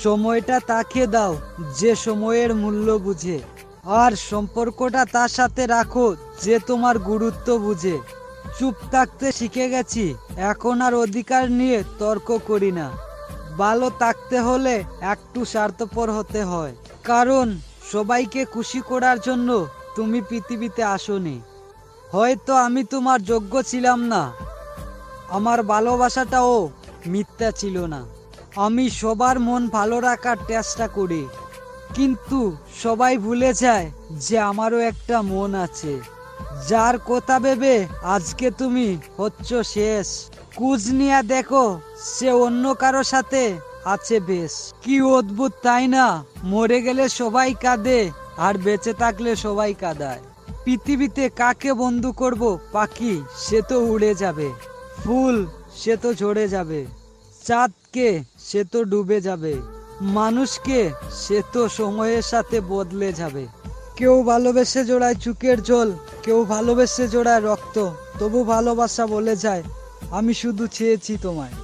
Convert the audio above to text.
সময়টা তাকে দাও যে সময়ের মূল্য বুঝে, আর সম্পর্কটা তার সাথে রাখো যে তোমার গুরুত্ব বুঝে। চুপ থাকতে শিখে গেছি, এখন আর অধিকার নিয়ে তর্ক করি না। ভালো থাকতে হলে একটু স্বার্থপর হতে হয়, কারণ সবাইকে খুশি করার জন্য তুমি পৃথিবীতে আসোনি। হয়তো আমি তোমার যোগ্য ছিলাম না, আমার ভালোবাসাটাও মিথ্যা ছিল না। আমি সবার মন ভালো রাখার চেষ্টা করি, কিন্তু সবাই ভুলে যায় যে আমারও একটা মন আছে, যার কথা ভেবে আজকে তুমি হচ্ছ শেষ। কুজ নিয়ে দেখো, সে অন্য কারো সাথে আছে বেশ। কি অদ্ভুত তাই না? মরে গেলে সবাই কাঁদে, আর বেঁচে থাকলে সবাই কাঁদায়। পৃথিবীতে কাকে বন্ধু করব? পাখি, সে তো উড়ে যাবে। ফুল, সে তো ঝরে যাবে। চাঁদকে, সে তো ডুবে যাবে। মানুষকে, সে তো সময়ের সাথে বদলে যাবে। কেউ ভালোবেসে জোড়ায় চোখের জল, কেউ ভালোবেসে জোড়ায় রক্ত। তবু ভালোবাসা বলে যায়, আমি শুধু চেয়েছি তোমায়।